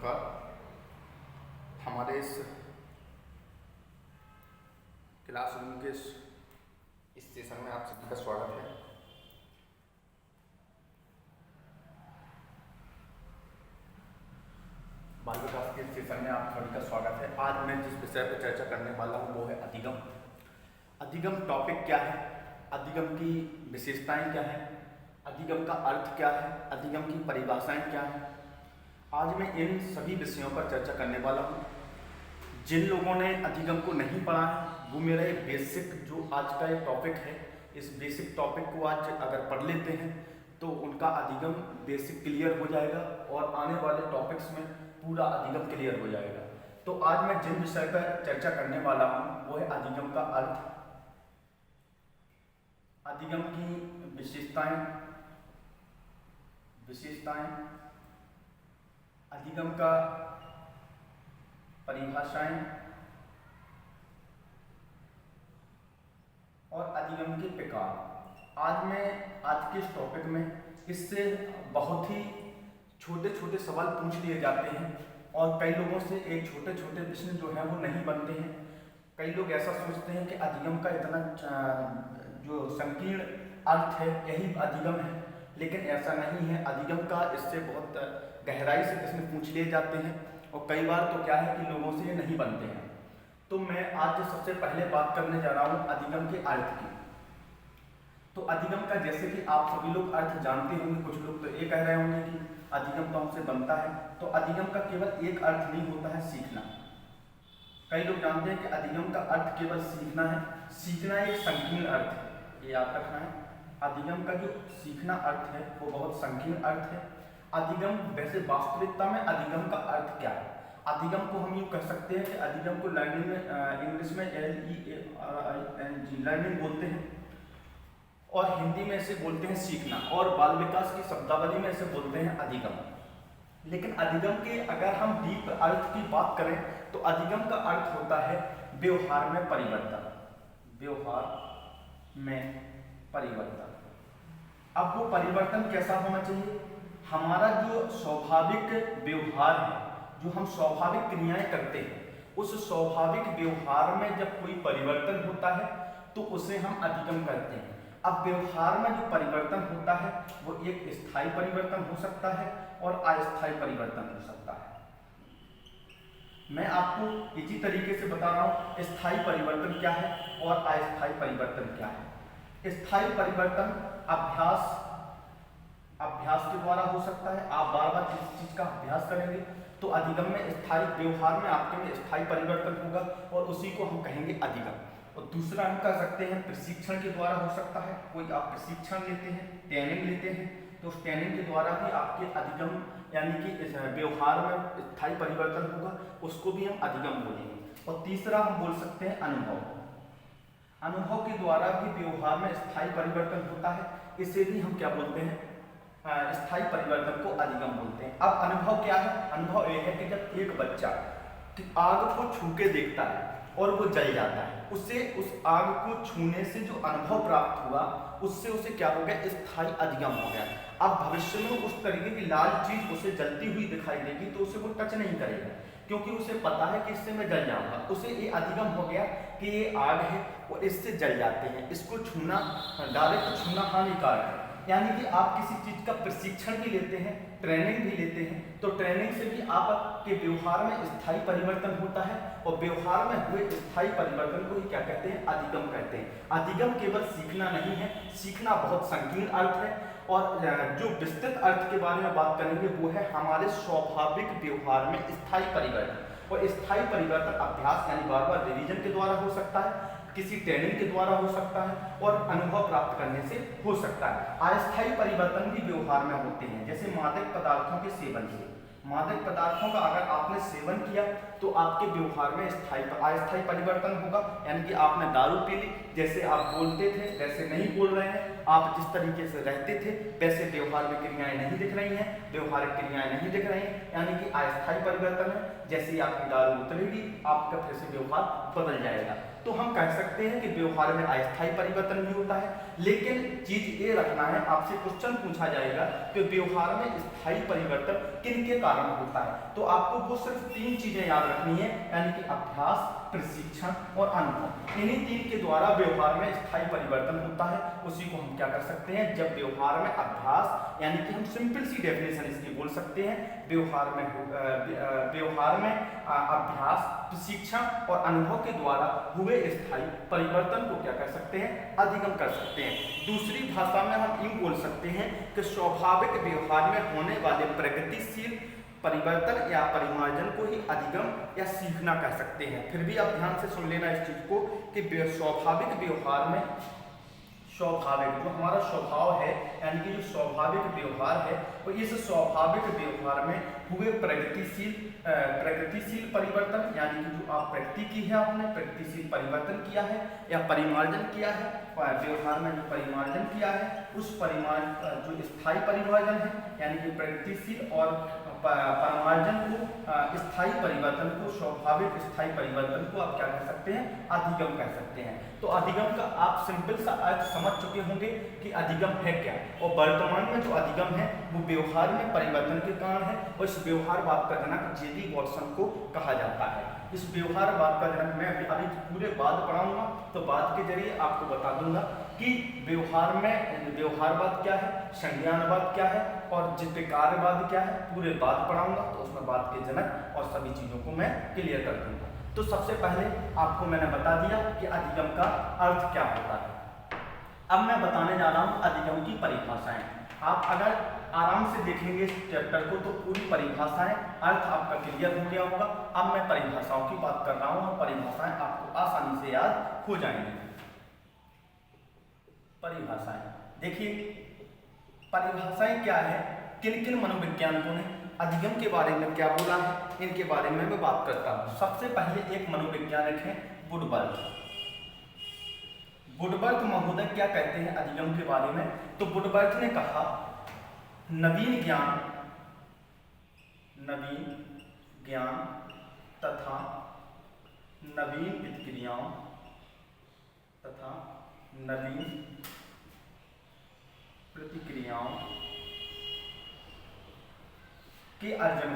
नमस्कार। हमारे इस क्लासरूम के इस सेशन में आप सभी का स्वागत है। बाल विकास के सेशन में आप सभी का स्वागत है। आज मैं जिस विषय पर चर्चा करने वाला हूँ वो है अधिगम। अधिगम टॉपिक क्या है, अधिगम की विशेषताएं क्या है, अधिगम का अर्थ क्या है, अधिगम की परिभाषाएं क्या है। आज मैं इन सभी विषयों पर चर्चा करने वाला हूँ। जिन लोगों ने अधिगम को नहीं पढ़ा है वो मेरा एक बेसिक जो आज का एक टॉपिक है, इस बेसिक टॉपिक को आज अगर पढ़ लेते हैं तो उनका अधिगम बेसिक क्लियर हो जाएगा और आने वाले टॉपिक्स में पूरा अधिगम क्लियर हो जाएगा। तो आज मैं जिन विषय पर चर्चा करने वाला हूँ वो है अधिगम का अर्थ, अधिगम की विशेषताएं, अधिगम का परिभाषाएं और अधिगम के प्रकार। आज के इस टॉपिक में इससे बहुत ही छोटे छोटे सवाल पूछ लिए जाते हैं और कई लोगों से एक छोटे छोटे प्रश्न जो है वो नहीं बनते हैं। कई लोग ऐसा सोचते हैं कि अधिगम का इतना जो संकीर्ण अर्थ है यही अधिगम है, लेकिन ऐसा नहीं है। अधिगम का इससे बहुत गहराई से प्रश्न पूछ लिए जाते हैं और कई बार तो क्या है कि लोगों से ये नहीं बनते हैं। तो मैं आज सबसे पहले बात करने जा रहा हूँ अधिगम के अर्थ की। तो अधिगम का जैसे कि आप सभी लोग अर्थ जानते होंगे, कुछ लोग तो ये कह रहे होंगे कि अधिगम तो हमसे बनता है। तो अधिगम का केवल एक अर्थ नहीं होता है सीखना। कई लोग जानते हैं कि अधिगम का अर्थ केवल सीखना है। सीखना एक संकीर्ण अर्थ है, ये याद रखना है। अधिगम का जो सीखना अर्थ है वो बहुत संकीर्ण अर्थ है। अधिगम वैसे वास्तविकता में अधिगम का अर्थ क्या है? अधिगम को हम यूँ कह सकते हैं कि अधिगम को लर्निंग में इंग्लिश में LEARNING लर्निंग बोलते हैं और हिंदी में इसे बोलते हैं सीखना, और बाल विकास की शब्दावली में इसे बोलते हैं अधिगम। लेकिन अधिगम के अगर हम डीप अर्थ की बात करें तो अधिगम का अर्थ होता है व्यवहार में परिवर्तन। व्यवहार में परिवर्तन। अब वो परिवर्तन कैसा होना चाहिए? हमारा जो स्वाभाविक व्यवहार है, जो हम स्वाभाविक क्रियाएं करते हैं, उस स्वाभाविक व्यवहार में जब कोई परिवर्तन होता है तो उसे हम अधिगम कहते हैं। अब व्यवहार में जो परिवर्तन होता है वो एक स्थायी परिवर्तन हो सकता है और अस्थायी परिवर्तन हो सकता है। मैं आपको इसी तरीके से बता रहा हूँ स्थायी परिवर्तन क्या है और अस्थायी परिवर्तन क्या है। स्थायी परिवर्तन अभ्यास के द्वारा हो सकता है। आप बार बार किसी चीज का अभ्यास करेंगे तो अधिगम में स्थायी व्यवहार में आपके में स्थायी परिवर्तन होगा और उसी को हम कहेंगे अधिगम। और दूसरा हम कह सकते हैं प्रशिक्षण के द्वारा हो सकता है। कोई आप प्रशिक्षण लेते हैं, ट्रेनिंग लेते हैं, तो उस ट्रेनिंग के द्वारा भी आपके अधिगम यानी कि व्यवहार में स्थायी परिवर्तन होगा, उसको भी हम अधिगम बोलेंगे। और तीसरा हम बोल सकते हैं अनुभव। अनुभव के द्वारा भी व्यवहार में स्थायी परिवर्तन होता है, इसे भी हम क्या बोलते हैं? स्थायी परिवर्तन को अधिगम बोलते हैं। अब अनुभव क्या है? अनुभव यह है कि जब एक बच्चा आग को छू के देखता है और वो जल जाता है, उसे उस आग को छूने से जो अनुभव प्राप्त हुआ उससे उसे क्या हो गया? स्थायी अधिगम हो गया। अब भविष्य में उस तरीके की लाल चीज उसे जलती हुई दिखाई देगी तो उसे वो टच नहीं करेगा, क्योंकि उसे पता है कि इससे मैं जल जाऊंगा। उसे ये अधिगम हो गया कि ये आग है और इससे जल जाते हैं, इसको छूना, डायरेक्ट छूना हानिकारक है। यानी कि आप किसी चीज का प्रशिक्षण भी लेते हैं, ट्रेनिंग भी लेते हैं, तो ट्रेनिंग से भी आपके व्यवहार में स्थायी परिवर्तन होता है और व्यवहार में हुए स्थायी परिवर्तन को ही क्या कहते हैं? अधिगम कहते हैं। अधिगम केवल सीखना नहीं है, सीखना बहुत संकीर्ण अर्थ है। और जो विस्तृत अर्थ के बारे में बात करेंगे वो है हमारे स्वाभाविक व्यवहार में स्थायी परिवर्तन। और स्थायी परिवर्तन अभ्यास यानी बार बार रिवीजन के द्वारा हो सकता है, किसी ट्रेनिंग के द्वारा हो सकता है और अनुभव प्राप्त करने से हो सकता है। अस्थायी परिवर्तन भी व्यवहार में होते हैं, जैसे मादक पदार्थों के सेवन से। मादक पदार्थों का अगर आपने सेवन किया तो आपके व्यवहार में अस्थायी परिवर्तन होगा। यानी कि आपने दारू पी ली, जैसे आप बोलते थे वैसे नहीं बोल रहे हैं, आप जिस तरीके से रहते थे वैसे व्यवहार में क्रियाएं नहीं दिख रही हैं, व्यवहारिक क्रियाएं नहीं दिख रही हैं, यानी कि अस्थायी परिवर्तन है। जैसे ही आपकी दारू उतरेगी आपका फिर से व्यवहार बदल जाएगा। तो हम कह सकते हैं कि व्यवहार में अस्थायी परिवर्तन भी होता है। लेकिन चीज ये रखना है, आपसे क्वेश्चन पूछा जाएगा कि व्यवहार में स्थायी परिवर्तन किन के कारण होता है, तो आपको वो सिर्फ 3 चीजें याद रखनी है, यानी कि अभ्यास, प्रशिक्षण और अनुभव। इन्हीं 3 के द्वारा व्यवहार में स्थायी परिवर्तन होता है। उसी को हम क्या कर सकते हैं, जब व्यवहार में अभ्यास, यानी कि हम सिंपल सी डेफिनेशन इसकी बोल सकते हैं, व्यवहार में अभ्यास, प्रशिक्षण और अनुभव के द्वारा हुए स्थायी परिवर्तन को क्या कर सकते हैं, अधिगम कर सकते हैं। दूसरी भाषा में हम यूं बोल सकते हैं कि स्वाभाविक व्यवहार में होने वाले प्रगतिशील परिवर्तन या परिमार्जन को ही अधिगम या सीखना कह सकते हैं। फिर भी आप ध्यान से सुन लेना इस चीज को कि स्वाभाविक व्यवहार में, स्वाभाविक जो हमारा स्वभाव है, यानी कि जो स्वाभाविक व्यवहार है, तो इस स्वाभाविक व्यवहार में हुए प्रगतिशील परिवर्तन, यानी कि जो आप प्रगति की है, आपने प्रगतिशील परिवर्तन किया है या परिमार्जन किया है, व्यवहार में जो परिमार्जन किया है, उस जो स्थायी परिमार्जन है, यानी कि प्रगतिशील और परिमार्जन को, स्थायी परिवर्तन को, स्वाभाविक स्थायी परिवर्तन को आप क्या कह सकते हैं, अधिगम कह सकते हैं। तो अधिगम का आप सिंपल सा अर्थ समझ चुके होंगे कि अधिगम है क्या, और वर्तमान में जो अधिगम है वो व्यवहार में परिवर्तन के कारण है, और इस व्यवहारवाद का जनक जे.डी. वॉटसन को कहा जाता है। इस व्यवहारवाद का जनक मैं अभी पूरे बाद पढ़ाऊंगा, तो बाद के जरिए आपको बता दूंगा कि व्यवहार में व्यवहारवाद क्या है, संज्ञानवाद क्या है और जिज्ञासावाद क्या है, पूरे बाद पढ़ाऊंगा, तो उसमें बाद के जनक और सभी चीजों को मैं क्लियर कर दूंगा। तो सबसे पहले आपको मैंने बता दिया कि अधिगम का अर्थ क्या होता है। अब मैं बताने जा रहा हूं अधिगम की परिभाषाएं। आप अगर आराम से देखेंगे इस चैप्टर को तो पूरी परिभाषाएं, अर्थ आपका क्लियर हो गया होगा। अब मैं परिभाषाओं की बात कर रहा हूं और परिभाषाएं आपको आसानी से याद हो जाएंगी। परिभाषाएं देखिए, परिभाषाएं क्या है, किन किन मनोवैज्ञानिकों ने अधिगम के बारे में क्या बोला है, इनके बारे में मैं बात करता हूं। सबसे पहले एक मनोवैज्ञानिक है वुडबर्थ। वुडबर्थ महोदय क्या कहते हैं अधिगम के बारे में, तो वुडबर्थ ने कहा नवीन ज्ञान तथा नवीन प्रतिक्रियाओं तथा नवीन प्रतिक्रियाओं के अर्जन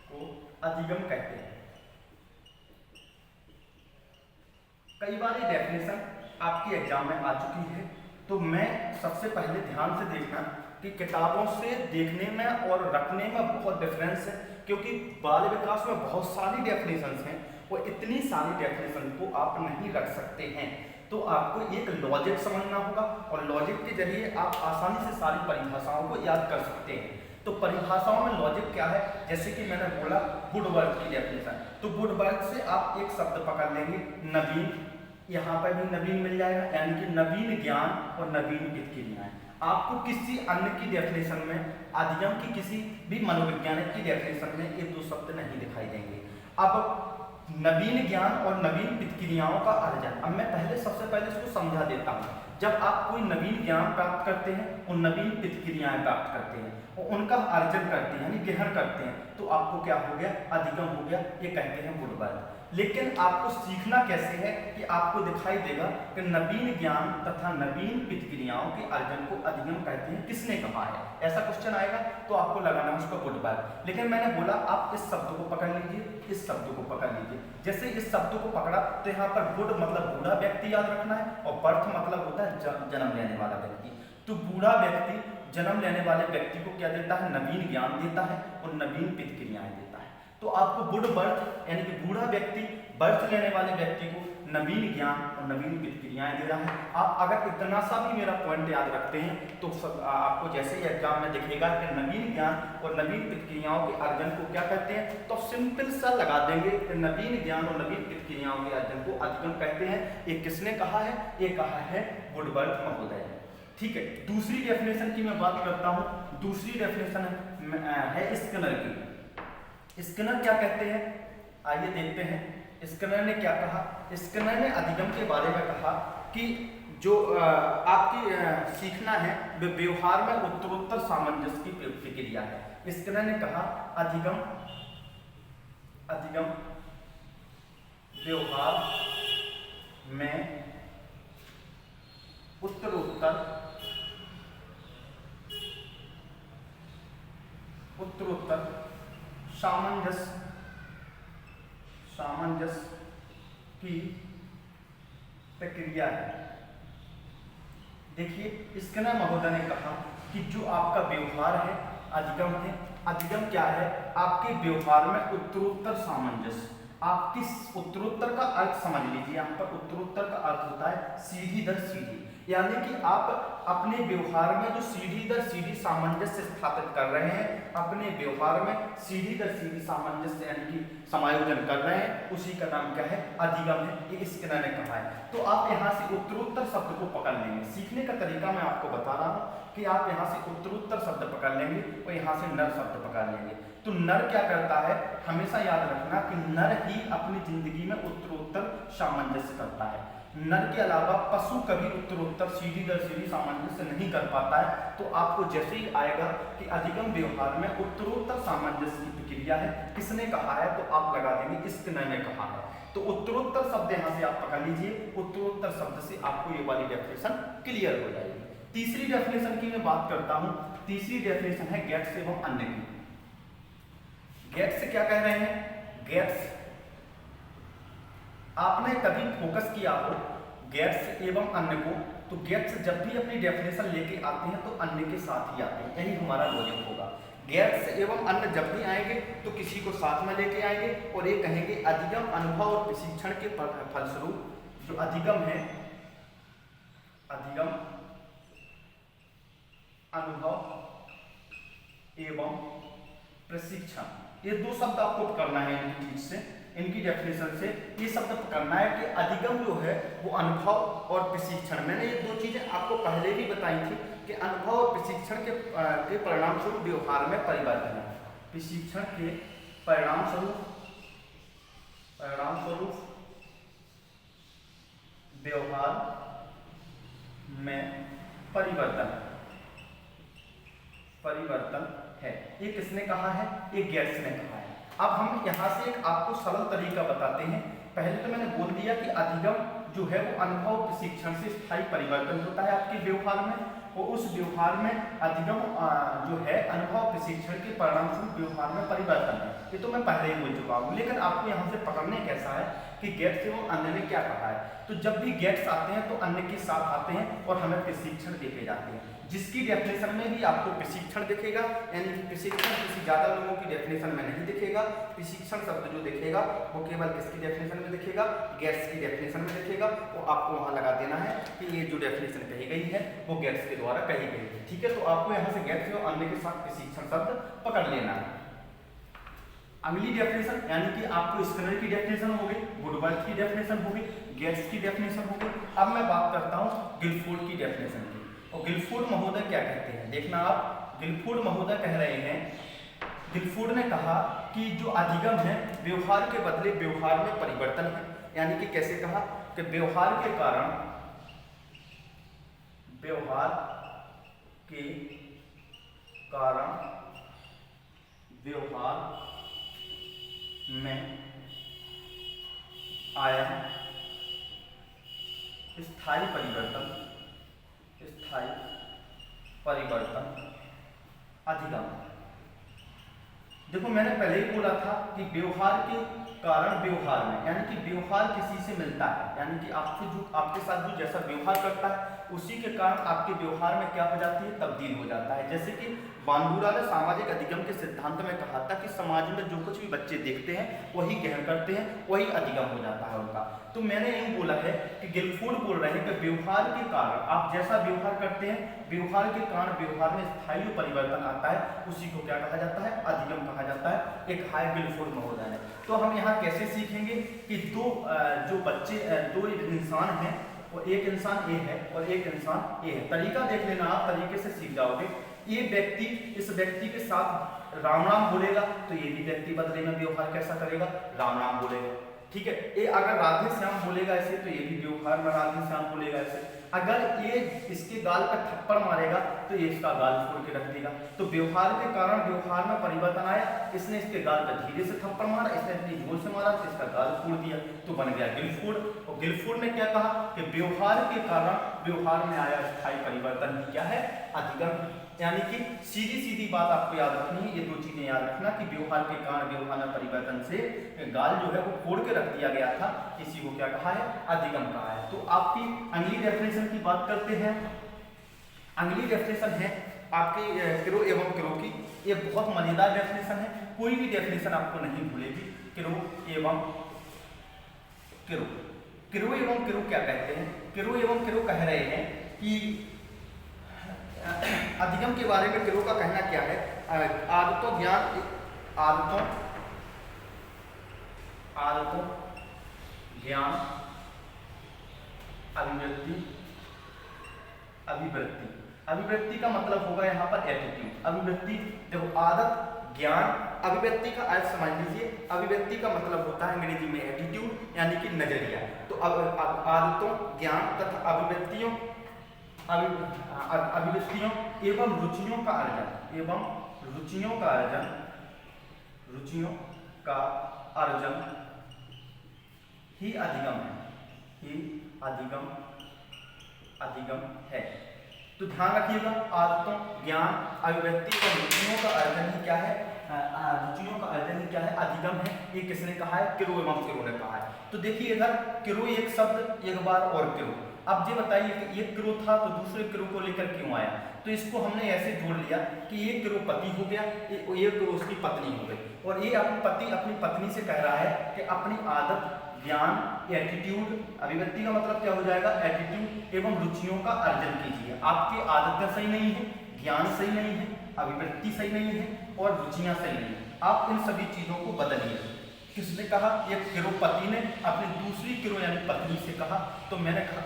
को अधिगम कहते हैं। कई बार ये डेफिनेशन आपके एग्जाम में आ चुकी है, तो मैं सबसे पहले ध्यान से देखना कि किताबों से देखने में और रखने में बहुत डिफरेंस है, क्योंकि बाल विकास में बहुत सारी डेफिनेशंस हैं और इतनी सारी डेफिनेशन को आप नहीं रख सकते हैं। तो आपको एक लॉजिक समझना होगा और लॉजिक के जरिए आप आसानी से सारी परिभाषाओं को याद कर सकते हैं। तो परिभाषाओं में लॉजिक क्या है, जैसे कि मैंने बोला वुडबर्थ की डेफिनेशन, तो वुडबर्थ से आप एक शब्द पकड़ लेंगे नवीन, यहाँ पर भी नवीन मिल जाएगा, यानी कि नवीन ज्ञान और नवीन प्रतिक्रियाएं। आपको किसी अन्य की डेफिनेशन में, अधिगम की किसी भी मनोवैज्ञानिक की डेफिनेशन में ये दो शब्द नहीं दिखाई देंगे। अब नवीन ज्ञान और नवीन प्रतिक्रियाओं का अर्जन, अब मैं सबसे पहले इसको समझा देता हूँ। जब आप कोई नवीन ज्ञान प्राप्त करते हैं और नवीन प्रतिक्रियाएं प्राप्त करते हैं और उनका अर्जन करते हैं, यानी ग्रहण करते हैं, तो आपको क्या हो गया, अधिगम हो गया, ये कहते हैं वुडबर्थ। लेकिन आपको सीखना कैसे है कि आपको दिखाई देगा कि नवीन ज्ञान तथा नवीन प्रतिक्रियाओं के अर्जन को अधिगम कहते हैं, किसने कहा है, ऐसा क्वेश्चन आएगा तो आपको लगाना उसका वुडबर्थ। लेकिन मैंने बोला आप इस शब्द को पकड़ लीजिए, इस शब्द को पकड़ लीजिए। जैसे इस शब्द को पकड़ा तो यहाँ पर वुड मतलब बूढ़ा व्यक्ति याद रखना है, और बर्थ मतलब होता है जन्म लेने वाला व्यक्ति। तो बूढ़ा व्यक्ति जन्म लेने वाले व्यक्ति को क्या देता है, नवीन ज्ञान देता है और नवीन प्रतिक्रियाएं देता है। तो आपको वुडबर्थ यानी कि बूढ़ा व्यक्ति बर्थ लेने वाले व्यक्ति को नवीन ज्ञान और नवीन प्रतिक्रियाएं दे रहा है। आप अगर इतना सा भी मेरा पॉइंट याद रखते हैं तो आपको जैसे ही एग्जाम में दिखेगा कि नवीन ज्ञान और नवीन प्रतिक्रियाओं के अर्जन को क्या कहते हैं, तो सिंपल सा लगा देंगे कि नवीन ज्ञान और नवीन प्रतिक्रियाओं के अर्जन को अधिगम कहते हैं। ये किसने कहा है, ये कहा है वुडबर्थ महोदय। ठीक है, दूसरी डेफिनेशन की मैं बात करता हूँ। दूसरी डेफिनेशन है स्किनर की। स्किनर क्या कहते हैं, आइए देखते हैं स्किनर ने क्या कहा। स्किनर ने अधिगम के बारे में कहा कि जो आपकी सीखना है वे व्यवहार में उत्तरोत्तर सामंजस्य की प्रतिक्रिया है। स्किनर ने कहा अधिगम अधिगम व्यवहार में उत्तरोत्तर सामंजस्य की प्रक्रिया है। देखिए, स्किनर महोदय ने कहा कि जो आपका व्यवहार है अधिगम है। अधिगम क्या है? आपके व्यवहार में उत्तरोत्तर सामंजस्य। आपकी उत्तरोत्तर का अर्थ समझ लीजिए, यहाँ पर उत्तरोत्तर का अर्थ होता है सीढ़ी दर सीढ़ी, यानी कि आप अपने व्यवहार में जो सीढ़ी दर सीढ़ी सामंजस्य स्थापित कर रहे हैं, अपने व्यवहार में सीढ़ी दर सीढ़ी सामंजस्य यानी कि समायोजन कर रहे हैं, उसी का नाम क्या है? अधिगम है। ये स्किनर ने कहा है। तो आप यहाँ से उत्तरोत्तर शब्द को पकड़ लेंगे। सीखने का तरीका मैं आपको बता रहा हूँ कि आप यहाँ से उत्तरोत्तर शब्द पकड़ लेंगे और यहाँ से नर शब्द पकड़ लेंगे। तो नर क्या करता है? हमेशा याद रखना कि नर ही अपनी जिंदगी में उत्तरोत्तर सामंजस्य करता है। नर के अलावा पशु कभी उत्तरोत्तर सीढ़ी दर सीढ़ी सामंजस्य नहीं कर पाता है। तो आपको जैसे ही आएगा कि अधिगम व्यवहार में उत्तरोत्तर सामंजस्य की प्रक्रिया है, किसने कहा है? तो आप लगा देंगे स्किनर ने कहा है। तो उत्तरोत्तर शब्द यहाँ से आप पकड़ लीजिए। उत्तरोत्तर शब्द से आपको ये वाली डेफिनेशन क्लियर हो जाएगी। तीसरी डेफिनेशन की मैं बात करता हूँ। तीसरी डेफिनेशन है गेट्स एवं अन्य की। गेट्स क्या कह रहे हैं? गेट्स, आपने कभी फोकस किया हो गेट्स एवं अन्य को, तो गेट्स जब भी अपनी डेफिनेशन लेके आते हैं तो अन्य के साथ ही आते हैं, यही हमारा लॉजिक होगा। गेट्स एवं अन्य जब भी आएंगे तो किसी को साथ में लेके आएंगे और ये कहेंगे अधिगम अनुभव और प्रशिक्षण के फलस्वरूप जो अधिगम है, अधिगम अनुभव एवं प्रशिक्षण, ये दो शब्द आपको पकड़ना है इनकी चीज से, इनकी डेफिनेशन से। ये शब्द पकड़ना है कि अधिगम जो है वो अनुभव और प्रशिक्षण, मैंने ये दो चीजें आपको पहले भी बताई थी कि अनुभव और प्रशिक्षण के परिणाम स्वरूप व्यवहार में परिवर्तन है। प्रशिक्षण के परिणाम स्वरूप व्यवहार में परिवर्तन है। ये किसने कहा है? ये गेट्स ने कहा है। अब हम यहाँ से एक आपको सरल तरीका बताते हैं। पहले तो मैंने बोल दिया कि अधिगम जो है वो अनुभव प्रशिक्षण से स्थायी परिवर्तन होता है आपके व्यवहार में, और उस व्यवहार में अधिगम जो है अनुभव प्रशिक्षण के परिणामस्वरूप व्यवहार में परिवर्तन है। ये तो मैं पहले ही बोल चुका हूँ, लेकिन आपको यहाँ से पकड़ने कैसा है कि गेट्स एवं अन्य ने क्या कहा है। तो जब भी गेट्स आते हैं तो अन्य के साथ आते हैं और हमें प्रशिक्षण देखे जाते हैं, जिसकी डेफिनेशन में भी आपको प्रशिक्षण दिखेगा, यानी कि प्रशिक्षण किसी ज़्यादा लोगों की डेफिनेशन में नहीं दिखेगा। प्रशिक्षण शब्द जो दिखेगा वो केवल किसकी डेफिनेशन में दिखेगा? गेट्स की डेफिनेशन में दिखेगा। वो आपको वहाँ लगा देना है कि ये जो डेफिनेशन कही गई है वो गेट्स के द्वारा कही गई है। ठीक है, तो आपको यहाँ से गेट्स और अन्य के साथ प्रशिक्षण शब्द पकड़ लेना है। अगली डेफिनेशन यानी कि आपको स्किनर की डेफिनेशन हो गई, वुडवर्थ की डेफिनेशन हो गई, गेट्स की डेफिनेशन हो गई। अब मैं बात करता हूँ गिलफोर्ड की डेफिनेशन की। और गिलफोर्ड महोदय क्या कहते हैं? देखना आप, गिलफोर्ड महोदय कह रहे हैं, गिलफोर्ड ने कहा कि जो अधिगम है व्यवहार के बदले व्यवहार में परिवर्तन है। यानी कि कैसे कहा? कि व्यवहार के कारण व्यवहार में आया स्थायी परिवर्तन अधिगम। देखो, मैंने पहले ही बोला था कि व्यवहार के कारण व्यवहार में, यानी कि व्यवहार किसी से मिलता है, यानी कि आपके साथ जो जैसा व्यवहार करता है उसी के कारण आपके व्यवहार में क्या हो जाती है? तब्दील हो जाता है। जैसे कि बांडुरा ने सामाजिक अधिगम के सिद्धांत में कहा था कि समाज में जो कुछ भी बच्चे देखते हैं वही ग्रहण करते हैं, वही अधिगम हो जाता है उनका। तो मैंने यही बोला है कि गिलफोर्ड बोल रहे हैं कि व्यवहार के कारण आप जैसा व्यवहार करते हैं, व्यवहार के कारण व्यवहार में स्थायी परिवर्तन आता है, उसी को क्या कहा जाता है? अधिगम कहा जाता है। एक हाई गिलफोर्ड महोदय ने। तो हम यहाँ कैसे सीखेंगे कि दो इंसान हैं, और एक इंसान ए है और एक इंसान ए है। तरीका देख लेना, आप तरीके से सीख जाओगे। ये व्यक्ति इस व्यक्ति के साथ राम राम बोलेगा तो ये भी व्यक्ति बदले में व्यवहार कैसा करेगा? राम राम बोलेगा। ठीक है, ये अगर राधे श्याम बोलेगा ऐसे तो ये भी व्यवहार में राधे श्याम बोलेगा ऐसे। अगर ये इसके गाल पर थप्पड़ मारेगा तो ये इसका गाल फोड़ के रख देगा। तो व्यवहार के कारण व्यवहार में परिवर्तन आया, इसने इसके गाल पर धीरे से थप्पड़ मारा, इसने इतनी जोर से मारा तो इसका गाल फोड़ दिया, तो बन गया गिलफोड़। और गिलफोड़ ने क्या कहा कि व्यवहार के कारण व्यवहार में आया स्थायी परिवर्तन ही क्या है, अधिगम। यानी कि सीधी सीधी बात आपको याद रखनी है, ये दो चीजें याद रखना कि व्यवहार के कारण व्यवहार में परिवर्तन से गाल जो है वो फोड़ के रख दिया गया था, इसी को क्या कहा है, अधिगम कहा है। तो आपकी अगली डेफिनेशन की बात करते हैं। अगली डेफिनेशन है आपकी क्रो एवं क्रो की। ये बहुत मजेदार डेफिनेशन है, कोई भी डेफिनेशन आपको नहीं भूलेगी। क्रो एवं क्रो, क्रो एवं क्रो क्या कहते हैं, क्रो एवं क्रो कह रहे हैं कि अधिगम के बारे में क्रो का कहना क्या है, आदतों ज्ञान, आदतों ज्ञान अभिवृत्ति, अभिवृत्ति का मतलब होगा यहाँ पर एटीट्यूड। अभिवृत्ति देखो, आदत ज्ञान अभिव्यक्ति का अर्थ समझ लीजिए, अभिव्यक्ति का मतलब होता है अंग्रेजी में एटीट्यूड यानी कि नजरिया। तो आदतों ज्ञान तथा अभिव्यक्तियों एवं रुचियों का अर्जन, एवं रुचियों का अर्जन ही अधिगम है, ही अधिगम है। तो ध्यान रखिएगा, आदतों ज्ञान अभिव्यक्ति और रुचियों का अर्जन ही क्या है, रुचियों का अर्जन ही क्या है, अधिगम है। ये किसने कहा है, क्रो एवं क्रो ने कहा है। तो देखिए इधर क्रो एक शब्द, एक बार और क्रो। अब ये बताइए कि एक क्रो था तो दूसरे क्रो को लेकर क्यों आया, तो इसको हमने ऐसे जोड़ लिया कि ये क्रो पति हो गया, ये क्रो उसकी पत्नी हो गई, और ये अपनी पत्नी से कह रहा है कि अपनी आदत ज्ञान एटीट्यूड, अभिव्यक्ति का मतलब क्या हो जाएगा, एटीट्यूड एवं रुचियों का अर्जन कीजिए। आपकी आदतें सही नहीं है, ज्ञान सही नहीं है, अभिव्यक्ति सही नहीं है और रुचियां सही नहीं है, आप इन सभी चीजों को बदलिए। किसने कहा, एक क्रो पति ने अपनी दूसरी क्रो यानी पत्नी से कहा। तो मैंने कहा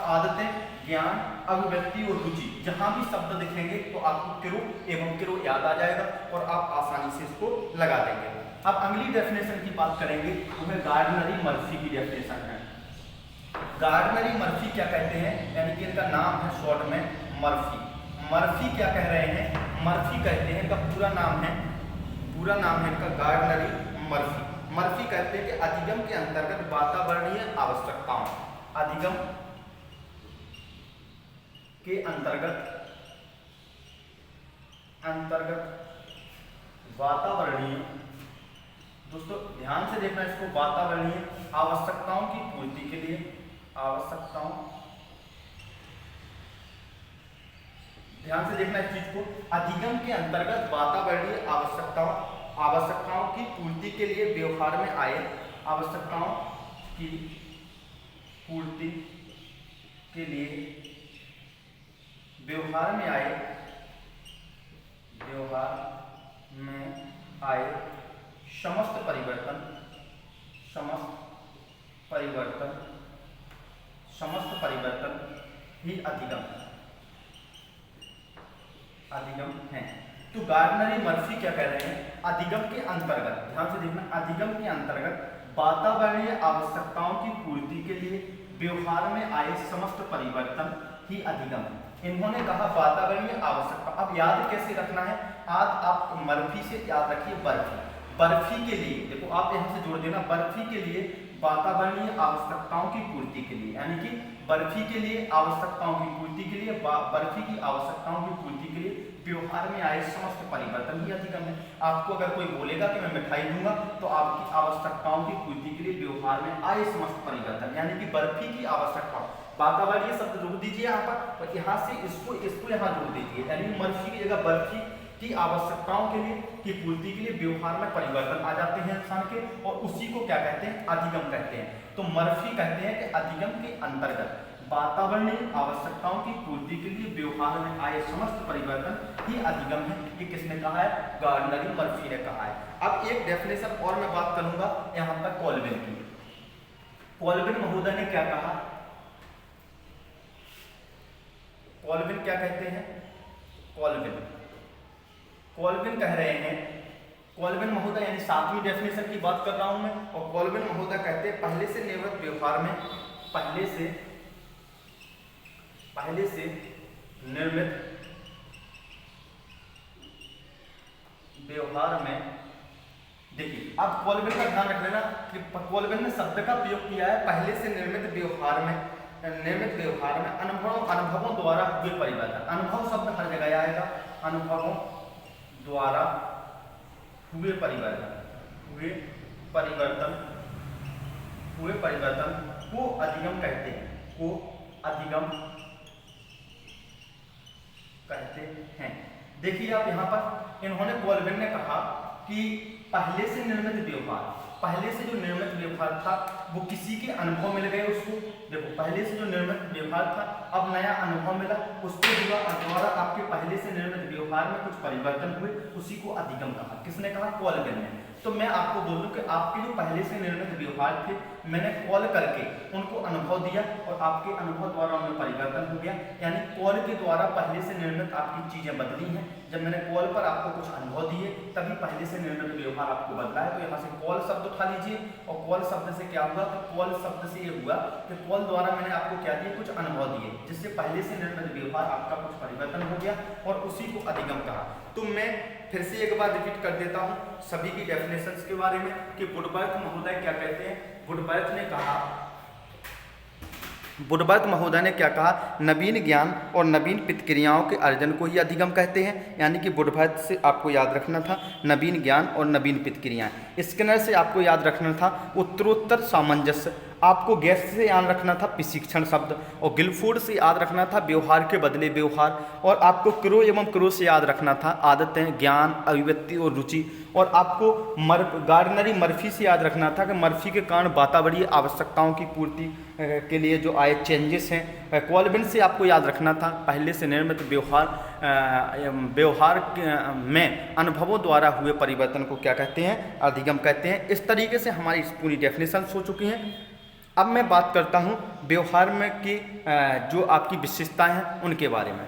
आदतें ज्ञान अभिव्यक्ति और रुचि, जहां भी शब्द दिखेंगे तो आपको क्रो एवं क्रो याद आ जाएगा और आप आसानी से इसको लगा देंगे। अब अगली डेफिनेशन की बात करेंगे, वो है गार्डनरी मर्फी की डेफिनेशन है। गार्डनरी मर्फी क्या कहते हैं, यानी कि इनका नाम है शॉर्ट में मर्फी। मर्फी क्या कह रहे हैं, मर्फी कहते हैं, इनका पूरा नाम है इनका गार्डनरी मर्फी। मर्फी कहते हैं कि अधिगम के अंतर्गत वातावरणीय आवश्यकताओं, अधिगम के अंतर्गत वातावरणीय, दोस्तों ध्यान से देखना इसको, वातावरणीय आवश्यकताओं की पूर्ति के लिए, ध्यान से देखना इस चीज को, अधिगम के अंतर्गत वातावरणीय आवश्यकताओं की पूर्ति के लिए व्यवहार में आए, आवश्यकताओं की पूर्ति के लिए व्यवहार में आए समस्त परिवर्तन ही अधिगम है। तो गार्डनरी मर्फी क्या कह रहे हैं, अधिगम के अंतर्गत, ध्यान से देखना, अधिगम के अंतर्गत वातावरणीय आवश्यकताओं की पूर्ति के लिए व्यवहार में आए समस्त परिवर्तन ही अधिगम है। इन्होंने कहा वातावरणीय आवश्यकता। अब याद कैसे रखना है, आज आप मर्फी से याद रखिए बर्फी के लिए, देखो आप यहाँ से जोड़ देना, बर्फी के लिए वातावरणीय आवश्यकताओं की पूर्ति के लिए, यानी कि बर्फी के लिए आवश्यकताओं की पूर्ति के लिए, बर्फी की आवश्यकताओं की पूर्ति के लिए व्यवहार में आए समस्त परिवर्तन ही अधिगम है। आपको अगर कोई बोलेगा कि मैं मिठाई दूंगा, तो आपकी आवश्यकताओं की पूर्ति के लिए व्यवहार में आए समस्त परिवर्तन, यानी कि बर्फी की आवश्यकता, वातावरणीय शब्द जोड़ दीजिए यहाँ पर और यहाँ से इसको यहाँ जोड़ दीजिए, यानी मर्फी की जगह बर्फी की आवश्यकताओं के लिए की पूर्ति के लिए व्यवहार में परिवर्तन आ जाते हैं इंसान के, और उसी को क्या कहते हैं, अधिगम कहते हैं। तो मर्फी कहते हैं कि अधिगम के अंतर्गत वातावरणीय आवश्यकताओं की पूर्ति के लिए व्यवहार में आए समस्त परिवर्तन ही अधिगम है। ये किसने कहा है, गार्डनरी मर्फी ने कहा है। अब एक डेफिनेशन और मैं बात करूंगा यहाँ पर कोल्विन की। कोल्विन महोदय ने क्या कहा, कोल्विन क्या कहते हैं, कोल्विन कह रहे हैं, कोल्विन महोदय यानी 7वीं डेफिनेशन की बात कर रहा हूं मैं, और कोल्विन महोदय कहते हैं पहले से निवृत्त व्यवहार में, पहले से पहले से निर्मित व्यवहार में, देखिए अब कोलबिन का ध्यान रख लेना कि कोलबिन ने शब्द का प्रयोग किया है पहले से निर्मित व्यवहार में, अनुभवों द्वारा हुए परिवर्तन। अनुभव शब्द हर जगह आएगा, अनुभवों द्वारा हुए परिवर्तन को अधिगम कहते हैं, को अधिगम कहते हैं। देखिए आप यहाँ पर इन्होंने कोलबिन ने कहा कि पहले से निर्मित व्यवहार, पहले से जो निर्मित व्यवहार था वो किसी के अनुभव मिल गए उसको। देखो पहले से जो निर्मित व्यवहार था अब नया अनुभव मिला, उसके द्वारा आपके पहले से निर्मित व्यवहार में कुछ परिवर्तन हुए, उसी को अधिगम कहा। किसने कहा? कोलबिन ने। तो मैं आपको बोल दूं कि आपके जो पहले से निर्मित व्यवहार थे मैंने कॉल करके उनको अनुभव दिया और आपके अनुभव द्वारा उनमें परिवर्तन हो गया, यानी कॉल के द्वारा पहले से निर्मित आपकी चीजें बदली हैं। जब मैंने कॉल पर आपको कुछ अनुभव दिए तभी पहले से निर्मित व्यवहार आपको बदला है। तो यहाँ से कॉल शब्द उठा लीजिए और कॉल शब्द से क्या हुआ? तो कॉल शब्द से ये हुआ कि कॉल द्वारा मैंने आपको क्या दिए? कुछ अनुभव दिए, जिससे पहले से निर्मित व्यवहार आपका कुछ परिवर्तन हो गया और उसी को अधिगम कहा। तो मैं फिर से एक बार रिपीट कर देता हूं सभी की डेफिनेशंस के बारे में कि वुडवर्थ महोदय क्या कहते हैं। वुडवर्थ महोदय ने क्या कहा? नवीन ज्ञान और नवीन प्रतिक्रियाओं के अर्जन को ही अधिगम कहते हैं। यानी कि वुडवर्थ से आपको याद रखना था नवीन ज्ञान और नवीन प्रतिक्रियाएं। स्किनर से आपको याद रखना था उत्तरोत्तर सामंजस्य, आपको गैस से याद रखना था प्रशिक्षण शब्द, और गिलफोर्ड से याद रखना था व्यवहार के बदले व्यवहार, और आपको क्रो एवं क्रो से याद रखना था आदतें, ज्ञान, अभिव्यक्ति और रुचि, और आपको गार्डनरी मर्फी से याद रखना था कि मर्फी के कारण वातावरणीय आवश्यकताओं की पूर्ति के लिए जो आए चेंजेस हैं। कोलबिन से आपको याद रखना था पहले से निर्मित व्यवहार में अनुभवों द्वारा हुए परिवर्तन को क्या कहते हैं? अधिगम कहते हैं। इस तरीके से हमारी पूरी डेफिनेशन हो चुकी हैं। अब मैं बात करता हूं व्यवहार में की जो आपकी विशेषताएं हैं उनके बारे में।